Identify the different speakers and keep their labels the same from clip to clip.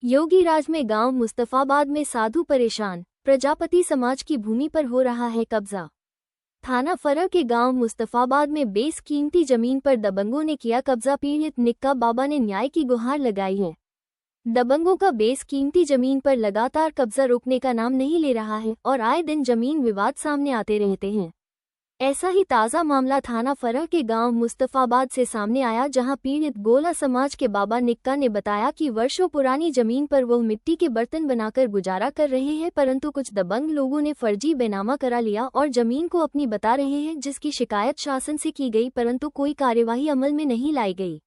Speaker 1: योगीराज में गांव मुस्तफाबाद में साधु परेशान, प्रजापति समाज की भूमि पर हो रहा है कब्जा। थाना फरह के गांव मुस्तफाबाद में बेसकीमती जमीन पर दबंगों ने किया कब्जा। पीड़ित निक्का बाबा ने न्याय की गुहार लगाई है। दबंगों का बेसकीमती जमीन पर लगातार कब्जा रोकने का नाम नहीं ले रहा है और आए दिन जमीन विवाद सामने आते रहते हैं। ऐसा ही ताज़ा मामला थाना फरह के गांव मुस्तफाबाद से सामने आया, जहां पीड़ित गोला समाज के बाबा निक्का ने बताया कि वर्षों पुरानी जमीन पर वह मिट्टी के बर्तन बनाकर गुजारा कर रहे हैं, परंतु कुछ दबंग लोगों ने फर्जी बेनामा करा लिया और जमीन को अपनी बता रहे हैं, जिसकी शिकायत शासन से की गई परंतु कोई कार्यवाही अमल में नहीं लाई गई।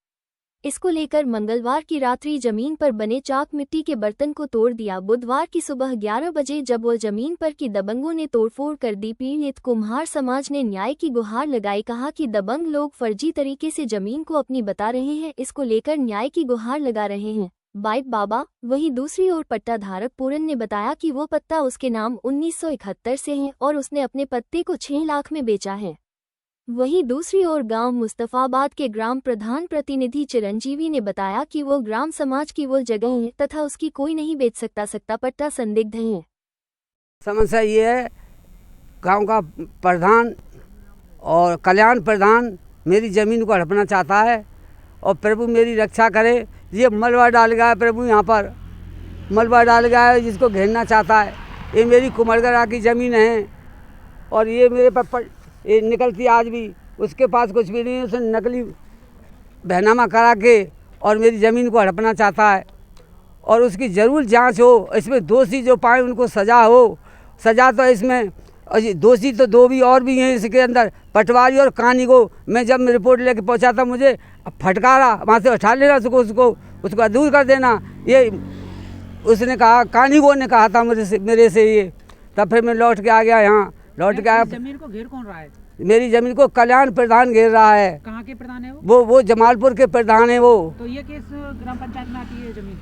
Speaker 1: इसको लेकर मंगलवार की रात्रि जमीन पर बने चाक मिट्टी के बर्तन को तोड़ दिया। बुधवार की सुबह 11 बजे जब वह जमीन पर की दबंगों ने तोड़फोड़ कर दी। पीड़ित कुम्हार समाज ने न्याय की गुहार लगाई। कहा कि दबंग लोग फर्जी तरीके से जमीन को अपनी बता रहे हैं, इसको लेकर न्याय की गुहार लगा रहे हैं बाइट बाबा। वहीं दूसरी ओर पट्टा धारक पूरन ने बताया कि वो पत्ता उसके नाम 1971 से है और उसने अपने पत्ते को 6 लाख में बेचा है। वहीं दूसरी ओर गांव मुस्तफाबाद के ग्राम प्रधान प्रतिनिधि चिरंजीवी ने बताया कि वो ग्राम समाज की वो जगह है तथा उसकी कोई नहीं बेच सकता पट्टा संदिग्ध है।
Speaker 2: समस्या ये है, गांव का प्रधान और कल्याण प्रधान मेरी ज़मीन को हड़पना चाहता है और प्रभु मेरी रक्षा करे। ये मलबा डाल गया है प्रभु, यहाँ पर मलबा डाल गया है जिसको घेरना चाहता है। ये मेरी कुमरगढ़ा की ज़मीन है और ये मेरे पर ये निकलती आज भी, उसके पास कुछ भी नहीं है। उसने नकली बहनामा करा के और मेरी ज़मीन को हड़पना चाहता है और उसकी ज़रूर जांच हो। इसमें दोषी जो पाए उनको सज़ा हो। सज़ा तो इसमें दोषी तो 2 भी और भी हैं इसके अंदर, पटवारी और कानी को। मैं जब रिपोर्ट लेके पहुंचा था मुझे फटकारा, वहाँ से उठा लेना उसको दूर कर देना। ये उसने कहा, कानी को ने कहा था मेरे से ये। तब फिर मैं लौट के आ गया यहाँ। लौट के आया।
Speaker 3: जमीन को घेर कौन रहा है?
Speaker 2: मेरी जमीन को कल्याण प्रधान घेर रहा है।
Speaker 3: कहाँ के प्रधान है वो?
Speaker 2: वो जमालपुर के प्रधान है वो।
Speaker 3: तो ये किस ग्राम पंचायत में आती है जमीन?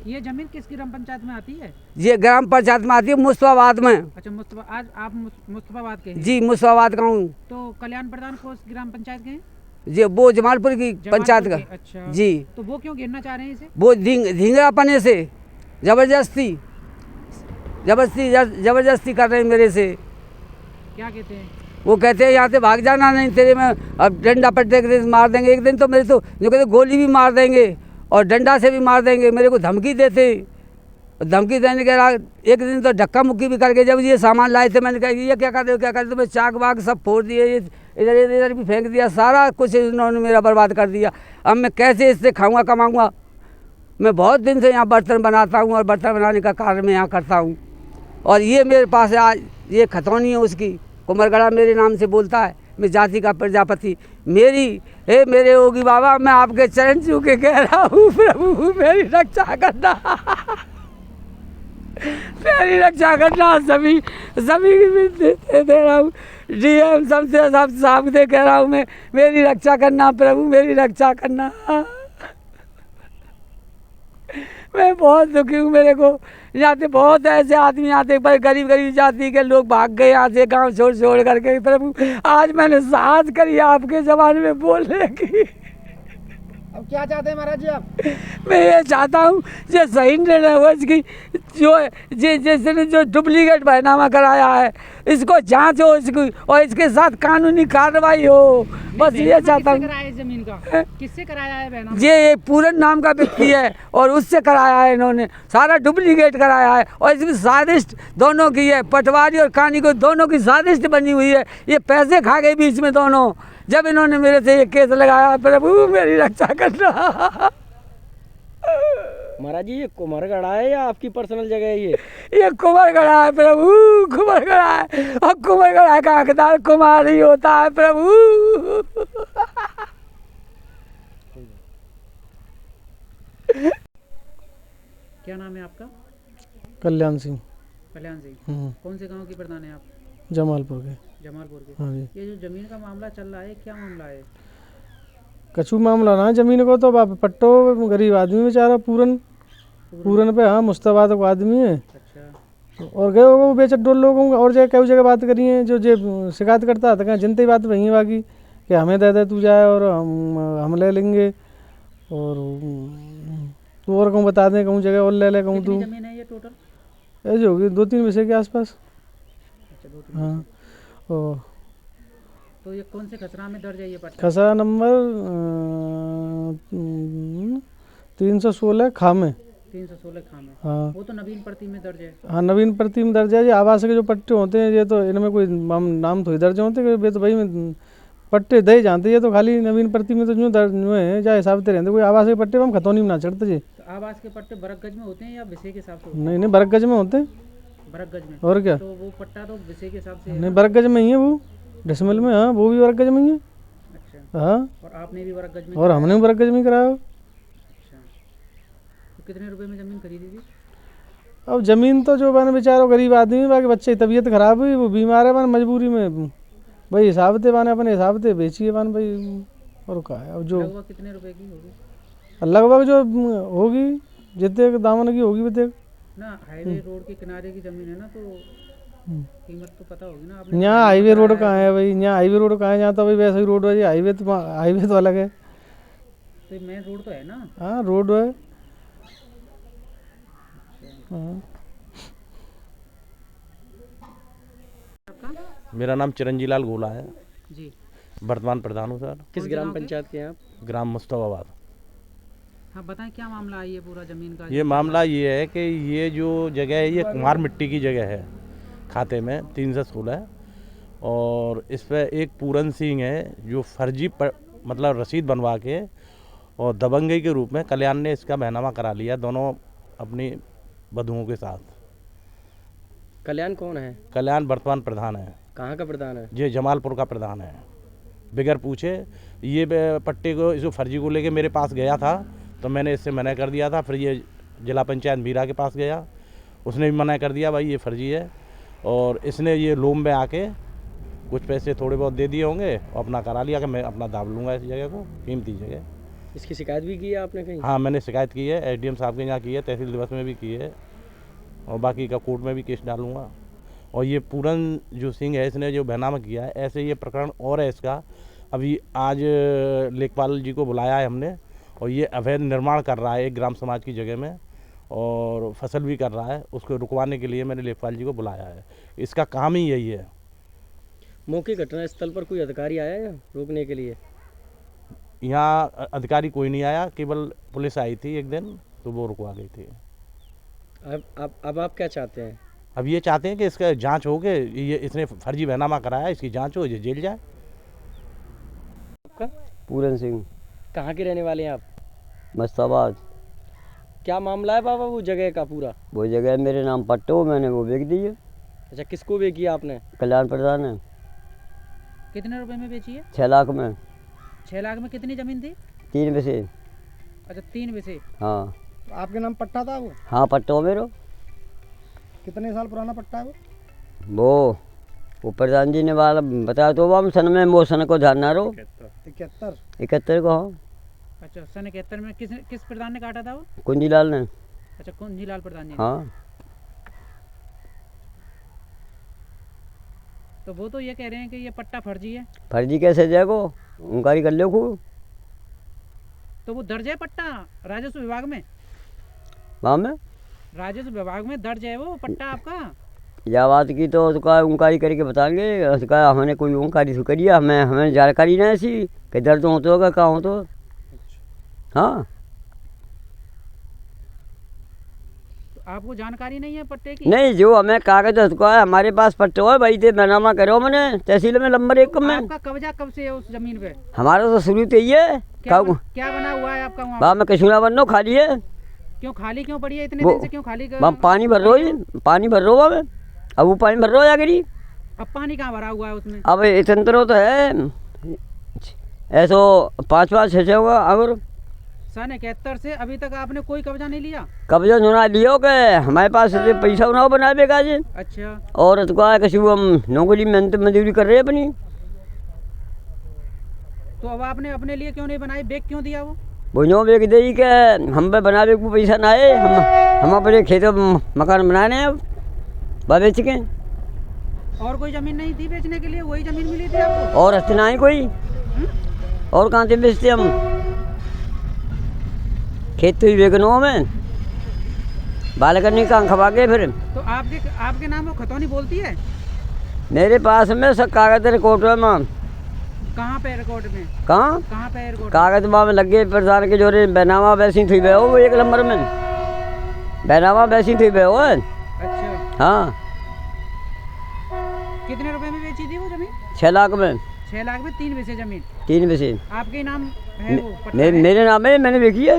Speaker 3: ये जमीन किस ग्राम पंचायत में आती है?
Speaker 2: ये ग्राम पंचायत में आती है मुस्तफाबाद में।
Speaker 3: अच्छा, आज आप मुस्तफाबाद के हैं?
Speaker 2: जी, मुस्तफाबाद का हूँ।
Speaker 3: तो कल्याण प्रधान को ग्राम पंचायत के हैं?
Speaker 2: जी, वो जमालपुर की पंचायत का।
Speaker 3: अच्छा
Speaker 2: जी।
Speaker 3: तो वो क्यों घेरना चाह रहे हैं इसे?
Speaker 2: वो धिंगरापने से जबरदस्ती कर रहे हैं मेरे से।
Speaker 3: क्या कहते हैं?
Speaker 2: वो कहते हैं यहाँ से भाग जाना, नहीं तेरे में अब डंडा पट्टे के मार देंगे। एक दिन तो मेरे तो जो कहते गोली भी मार देंगे और डंडा से भी मार देंगे। मेरे को धमकी देते। धमकी देने के बाद एक दिन तो धक्का मुक्की भी करके जब ये सामान लाए थे, मैंने कहा ये क्या कर रहे हो? तो मैं चाक वाक सब फोड़ दिए, इधर भी फेंक दिया। सारा कुछ इन्होंने मेरा बर्बाद कर दिया। अब मैं कैसे इससे खाऊँगा कमाऊँगा? मैं बहुत दिन से यहाँ बर्तन बनाता हूँ और बर्तन बनाने का कार्य मैं यहाँ करता हूँ। और ये मेरे पास आज ये खतौनी है उसकी, कुमरगढ़ा मेरे नाम से बोलता है। मैं जाति का प्रजापति। मेरे योगी बाबा, मैं आपके चरण छू के कह रहा हूँ, प्रभु मेरी रक्षा करना। मेरी रक्षा करना। सभी की दे रहा हूँ। DM सबसे सब साहब से कह रहा हूँ मैं, मेरी रक्षा करना प्रभु, मेरी रक्षा करना। मैं बहुत दुखी हूँ। मेरे को यहाँ से बहुत ऐसे आदमी आते पर गरीब जाति के लोग भाग गए यहाँ से, गांव छोड़ करके। प्रभु आज मैंने साहस करी आपके ज़माने में बोलने की।
Speaker 3: अब क्या चाहते हैं महाराज जी आप?
Speaker 2: मैं ये चाहता हूँ जो सही निर्णय हुआ इसकी, जिसने जो डुप्लीकेट बहनामा कराया है इसको जांच हो इसकी और इसके साथ कानूनी कार्रवाई हो। बस ये चाहता हूँ।
Speaker 3: जमीन का किससे कराया है बहनामा?
Speaker 2: ये पूरन नाम का व्यक्ति है और उससे कराया है इन्होंने। सारा डुप्लीकेट कराया है और इसमें साजिश दोनों की है, पटवारी और कानी को दोनों की साजिश बनी हुई है। ये पैसे खा गए बीच में दोनों, जब इन्होंने मेरे से ये केस लगाया। प्रभु मेरी रक्षा करना।
Speaker 4: महाराज जी ये कुमरगढ़ा है या आपकी पर्सनल जगह है?
Speaker 2: ये कुमरगढ़ा है प्रभु, कुमरगढ़ा है। और कुमरगढ़ा का हकदार कुमार ही होता है प्रभु।
Speaker 3: क्या नाम है आपका?
Speaker 4: कल्याण सिंह।
Speaker 3: कल्याण सिंह। कौन से गांव के प्रधान है आप?
Speaker 4: जमालपुर के।
Speaker 3: जमालपुर के।
Speaker 4: हाँ जी।
Speaker 3: ये जो जमीन का मामला चल रहा है, क्या मामला है?
Speaker 4: कछु मामला ना जमीन को तो बाप पट्टो गरीब आदमी बेचारा पूरन पे। हाँ, मुस्तफाबाद को आदमी है।
Speaker 3: अच्छा।
Speaker 4: और गए वो बेचक डोल लोगों और जगह कई जगह बात करी है। जो शिकायत करता था कहीं जनता बात वही बाकी कि हमें दे दे तू जाए और हम ले लेंगे। और तो और कहूँ बता दें, कहूँ जगह और ले ले, कहूँ
Speaker 3: कितनी
Speaker 4: तू
Speaker 3: जमीन है ये टोटल?
Speaker 4: ऐसे होगी 2-3 विषय के आसपास।
Speaker 3: अच्छा, 2-3।
Speaker 4: हाँ। ओ
Speaker 3: तो ये कौन से खसरा में दर्ज है ये पट्टा?
Speaker 4: खसरा नंबर 316 खामे।
Speaker 3: 316 खामे।
Speaker 4: हाँ
Speaker 3: वो तो नवीन प्रति में दर्ज है।
Speaker 4: हाँ, नवीन प्रति में दर्ज है। ये आवास के जो पट्टे होते हैं, ये तो इनमें कोई नाम थोड़ी दर्ज होते हैं, वे तो भाई पट्टे दे जानते। ये तो खाली नवीन प्रति में तो जो दर्ज है जा हिसाब से रहते, कोई आवास के पट्टे हम खतौनी में ना चढ़ते जी।
Speaker 3: तो आवास के पट्टे बरक गज में होते हैं या विषय के हिसाब से होते
Speaker 4: नहीं बरक गज में होते हैं।
Speaker 3: हैं? बरक गज में।
Speaker 4: और क्या?
Speaker 3: तो वो पट्टा तो विषय के हिसाब से है
Speaker 4: नहीं
Speaker 3: ना?
Speaker 4: बरक गज में ही है वो, डिसमिल में। हाँ वो भी बरक गज में ही है।
Speaker 3: अच्छा,
Speaker 4: हाँ
Speaker 3: और आपने भी बरक गज में?
Speaker 4: और हमने भी बरक गज में ही कराया।
Speaker 3: अच्छा, तो कितने रुपए में जमीन खरीदी थी?
Speaker 4: अब जमीन तो जो मैंने बेचारो गरीब आदमी, बाकी बच्चे की तबीयत खराब हुई, वो बीमार है, मैंने मजबूरी में भाई हिसाब थे मैंने अपने हिसाब से बेची है मैंने भाई। और कहा है अब जो
Speaker 3: लगभग कितने रुपए की होगी?
Speaker 4: लगभग जो होगी जितने दामन की होगी वितने
Speaker 3: ना हाईवे रोड के किनारे की जमीन है ना, तो कीमत तो पता होगी ना आपने?
Speaker 4: यहाँ हाईवे रोड कहाँ है भाई? यहाँ हाईवे रोड कहाँ है? यहाँ तो भाई वैसे ही रोड है, हाईवे तो अलग है।
Speaker 3: तो मेन रोड तो है ना?
Speaker 4: हाँ रोड है। हाँ।
Speaker 5: मेरा नाम चिरंजीव लाल गोला है,
Speaker 3: जी।
Speaker 5: वर्तमान प्रधान हूँ सर।
Speaker 3: किस ग्राम पंचायत
Speaker 6: के हैं आप?
Speaker 5: ग्राम मुस्तफाबाद।
Speaker 3: हाँ बताएं, क्या मामला है ये पूरा जमीन का?
Speaker 5: ये मामला ये है कि ये जो जगह है ये कुम्हार मिट्टी की जगह है, खाते में 316, और इस पर एक पूरन सिंह है जो फर्जी मतलब रसीद बनवा के और दबंगई के रूप में कल्याण ने इसका बहनामा करा लिया दोनों अपनी बधुओं के साथ।
Speaker 6: कल्याण कौन है?
Speaker 5: कल्याण वर्तमान प्रधान है।
Speaker 6: कहाँ का प्रधान है?
Speaker 5: ये जमालपुर का प्रधान है। बगैर पूछे ये पट्टे को इस फर्जी को लेके मेरे पास गया था, तो मैंने इससे मना कर दिया था। फिर ये जिला पंचायत मीरा के पास गया, उसने भी मना कर दिया भाई ये फर्जी है, और इसने ये लोम में आके कुछ पैसे थोड़े बहुत दे दिए होंगे और अपना करा लिया कि मैं अपना दाब लूँगा इस जगह को, कीमती जगह।
Speaker 6: इसकी शिकायत भी की है आपने कहीं?
Speaker 5: हाँ मैंने शिकायत की है, एसडीएम साहब के यहाँ की है, तहसील दिवस में भी की है, और बाकी का कोर्ट में भी केस डालूँगा। और ये पूरन जो सिंह है इसने जो बहनामा किया है, ऐसे ये प्रकरण और है इसका। अभी आज लेखपाल जी को बुलाया है हमने, और ये अवैध निर्माण कर रहा है एक ग्राम समाज की जगह में, और फसल भी कर रहा है। उसको रुकवाने के लिए मैंने लेखपाल जी को बुलाया है। इसका काम ही यही है।
Speaker 6: मौके घटना स्थल पर कोई अधिकारी आया या रोकने के लिए?
Speaker 5: यहाँ अधिकारी कोई नहीं आया, केवल पुलिस आई थी एक दिन, तो वो रुकवा गई थी।
Speaker 6: अब आप क्या चाहते हैं?
Speaker 5: अब ये चाहते हैं कि इसका जांच हो के ये इसने फर्जी बहनामा कराया, इसकी जांच हो, ये जेल जाए।
Speaker 7: पूरन सिंह।
Speaker 6: कहाँ के रहने वाले हैं आप?
Speaker 7: मुस्तफाबाद।
Speaker 6: क्या मामला है बाबा वो जगह का पूरा?
Speaker 7: वो जगह मेरे नाम पट्टो, मैंने वो बेच दी है।
Speaker 6: अच्छा, किसको बेची आपने?
Speaker 7: कल्याण प्रधान है।
Speaker 3: कितने रुपए में बेची है?
Speaker 7: 6 लाख में।
Speaker 3: 6 लाख में कितनी जमीन थी?
Speaker 7: 3 बसे।
Speaker 3: अच्छा, 3 विषय।
Speaker 7: हाँ।
Speaker 4: तो आपके नाम पट्टा था वो?
Speaker 7: हाँ पट्टो मेरा।
Speaker 4: कितने साल पुराना पट्टा है
Speaker 7: वो प्रधान जी ने वाला बताया तो हम सन में वो सन को ध्यान ना रो 71 को। हाँ।
Speaker 3: अच्छा, सन 71 में किस प्रधान ने काटा था वो?
Speaker 7: कुंजीलाल ने।
Speaker 3: अच्छा, कुंजीलाल प्रधान जी ने।
Speaker 7: हाँ।
Speaker 3: तो वो तो ये कह रहे हैं कि ये पट्टा फर्जी है।
Speaker 7: फर्जी कैसे जाएगो? उनकारी कर लो खूब।
Speaker 3: तो वो दर्ज है पट्टा राजस्व विभाग में?
Speaker 7: वहाँ में
Speaker 3: राजस्व विभाग में दर्ज है वो पट्टा आपका?
Speaker 7: या बात की तो उसका उनकारी करके बताएंगे। उसका हमने कोई उनकारी तो करिए, हमें जानकारी नहीं ऐसी कि दर्द हो तो होगा कहाँ हो तो। हाँ।
Speaker 3: तो आपको जानकारी नहीं है पट्टे की?
Speaker 7: नहीं, जो हमें कागज उसका है हमारे पास पट्टो है भाई, थे बहनामा करो मैंने तहसील में नंबर 1 में।
Speaker 3: आपका कब्जा कब से है उस जमीन पे?
Speaker 7: हमारा तो शुरू से ही है।
Speaker 3: क्या बना हुआ है आपका वहाँ?
Speaker 7: में कसूरा बनना खाली है।
Speaker 3: क्यों खाली क्यों पड़ी है इतने दिन से? क्यों खाली
Speaker 7: पानी भर रहो, पानी भर रहो में। अब वो पानी भर रहो या करी।
Speaker 3: अब पानी कहाँ भरा हुआ है उसमें?
Speaker 7: अब इतना तो है ऐसो 5-5 6 होगा। अगर
Speaker 3: सन 71 से अभी तक आपने कोई कब्जा नहीं लिया?
Speaker 7: कब्जा सुना लियो के हमारे पास पैसा उना बना बेगा जी।
Speaker 3: अच्छा।
Speaker 7: और कशु हम नौकरी मेहनत मजदूरी कर रहे हैं अपनी।
Speaker 3: तो अब आपने अपने लिए क्यों नहीं बनाई? बेच क्यों दिया
Speaker 7: वो नो बेच दे के हम पे बनावे को पैसा ना है। हम अपने खेतों मकान बनाने हैं अब बेच के।
Speaker 3: और कोई जमीन नहीं थी बेचने के लिए? वही जमीन मिली थी आपको?
Speaker 7: और हस्ते ना ही कोई। और कहाँ से बेचते हम? खेत तो ही बेगनो में बाल करने का खवा के फिर
Speaker 3: तो आपके नाम वो खतौनी बोलती है?
Speaker 7: मेरे पास में सब कागज रिकॉर्ड है मां।
Speaker 3: कहाँ पे रिकॉर्ड में?
Speaker 7: कहाँ
Speaker 3: कहाँ पे रिकॉर्ड?
Speaker 7: कागज मां में लगे प्रधान के जोरे बैनामा वैसी थी बे वो एक नंबर में बैनामा वैसी थी बे वो।
Speaker 3: अच्छा,
Speaker 7: हाँ
Speaker 3: कितने रुपए में बेची थी वो जमीन?
Speaker 7: 6 लाख में
Speaker 3: 6 लाख में 3 बीघे जमीन
Speaker 7: 3 बजे
Speaker 3: आपके नाम है वो पट्टा है?
Speaker 7: मेरे नाम है मैंने देखी है।